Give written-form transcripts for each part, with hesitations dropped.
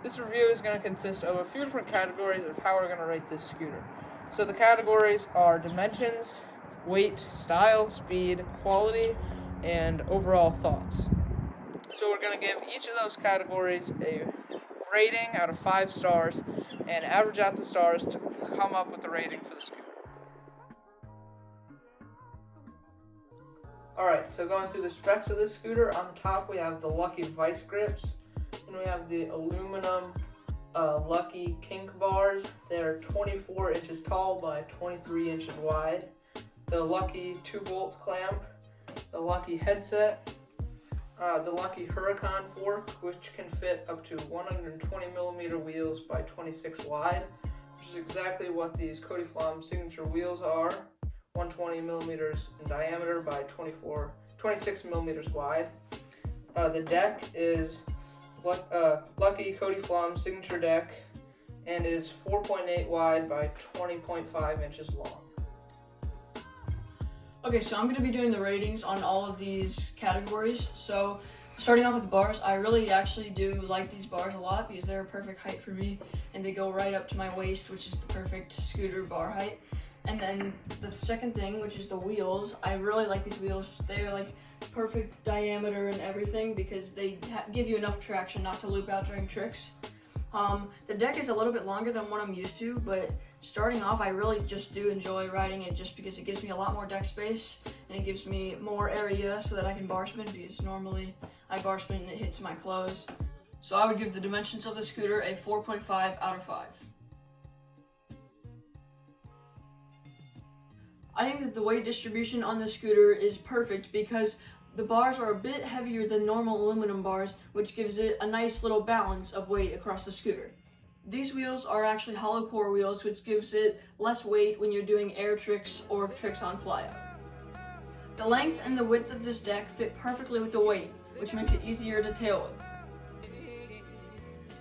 This review is going to consist of a few different categories of how we're going to rate this scooter. So the categories are dimensions, weight, style, speed, quality, and overall thoughts. So we're going to give each of those categories a rating out of 5 stars and average out the stars to come up with the rating for the scooter. Alright, so going through the specs of this scooter, on the top we have the Lucky Vice Grips, and we have the aluminum Lucky Kink bars. They're 24 inches tall by 23 inches wide. The Lucky 2-bolt clamp, the Lucky headset, the Lucky Huracan fork, which can fit up to 120 millimeter wheels by 26 wide, which is exactly what these Cody Flom signature wheels are. 120 millimeters in diameter by 26 millimeters wide. The deck is Lucky Cody Flom signature deck, and it is 4.8 wide by 20.5 inches long. Okay, so I'm going to be doing the ratings on all of these categories. So starting off with the bars, I really actually do like these bars a lot because they're a perfect height for me, and they go right up to my waist, which is the perfect scooter bar height. And then the second thing, which is the wheels, I really like these wheels. They're like perfect diameter and everything because they give you enough traction not to loop out during tricks. The deck is a little bit longer than what I'm used to, but starting off, I really just do enjoy riding it just because it gives me a lot more deck space and it gives me more area so that I can bar spin, because normally I bar spin and it hits my clothes. So I would give the dimensions of the scooter a 4.5 out of 5. I think that the weight distribution on the scooter is perfect because the bars are a bit heavier than normal aluminum bars, which gives it a nice little balance of weight across the scooter. These wheels are actually hollow core wheels, which gives it less weight when you're doing air tricks or tricks on flyout. The length and the width of this deck fit perfectly with the weight, which makes it easier to tail whip.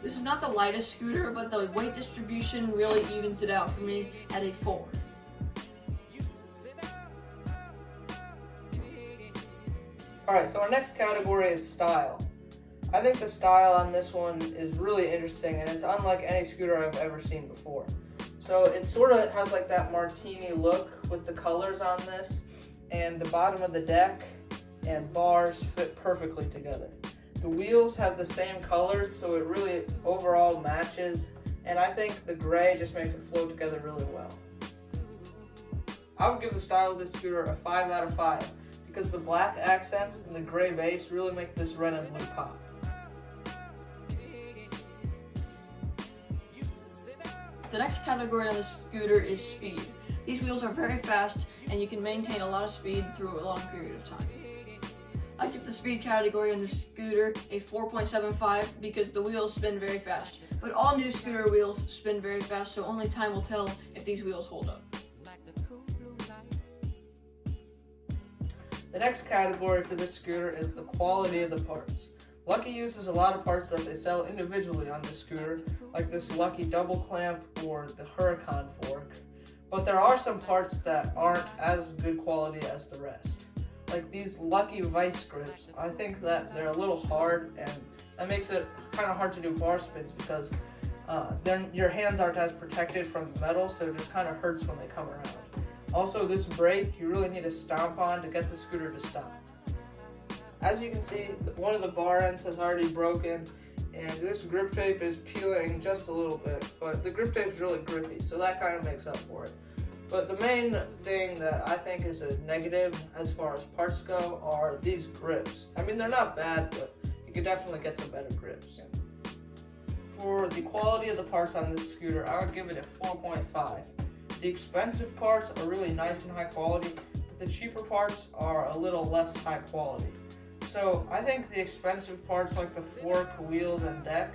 This is not the lightest scooter, but the weight distribution really evens it out for me at a 4. Alright, so our next category is style. I think the style on this one is really interesting, and it's unlike any scooter I've ever seen before. So it sort of has like that martini look with the colors on this, and the bottom of the deck and bars fit perfectly together. The wheels have the same colors, so it really overall matches, and I think the gray just makes it flow together really well. I would give the style of this scooter a 5 out of 5. Because the black accents and the gray base really make this red and blue pop. The next category on the scooter is speed. These wheels are very fast and you can maintain a lot of speed through a long period of time. I give the speed category on the scooter a 4.75 because the wheels spin very fast. But all new scooter wheels spin very fast, so only time will tell if these wheels hold up. The next category for this scooter is the quality of the parts. Lucky uses a lot of parts that they sell individually on this scooter, like this Lucky double clamp or the Huracan fork, but there are some parts that aren't as good quality as the rest. Like these Lucky Vice Grips, I think that they're a little hard, and that makes it kind of hard to do bar spins because then your hands aren't as protected from the metal, so it just kind of hurts when they come around. Also, this brake, you really need to stomp on to get the scooter to stop. As you can see, one of the bar ends has already broken, and this grip tape is peeling just a little bit, but the grip tape is really grippy, so that kind of makes up for it. But the main thing that I think is a negative as far as parts go are these grips. I mean, they're not bad, but you could definitely get some better grips. For the quality of the parts on this scooter, I would give it a 4.5. The expensive parts are really nice and high quality, but the cheaper parts are a little less high quality. So I think the expensive parts like the fork, wheels, and deck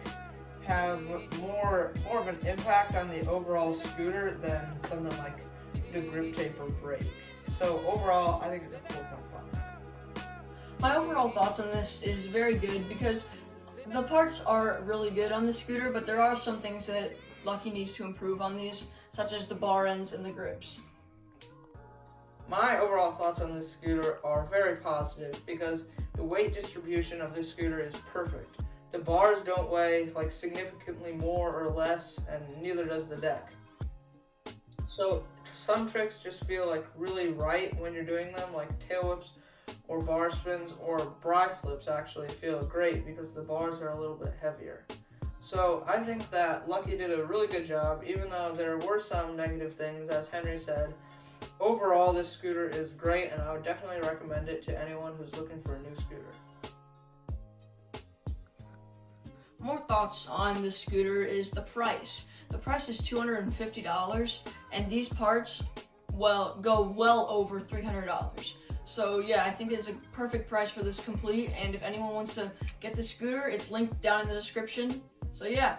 have more of an impact on the overall scooter than something like the grip tape or brake. So overall, I think it's a 4.5. My overall thoughts on this is very good because the parts are really good on the scooter, but there are some things that Lucky needs to improve on these, such as the bar ends and the grips. My overall thoughts on this scooter are very positive because the weight distribution of this scooter is perfect. The bars don't weigh like significantly more or less, and neither does the deck. So some tricks just feel like really right when you're doing them, like tail whips or bar spins or bri flips actually feel great because the bars are a little bit heavier. So I think that Lucky did a really good job, even though there were some negative things, as Henry said. Overall, this scooter is great, and I would definitely recommend it to anyone who's looking for a new scooter. More thoughts on this scooter is the price. The price is $250, and these parts, well, go well over $300. So yeah, I think it's a perfect price for this complete, and if anyone wants to get the scooter, it's linked down in the description. So yeah.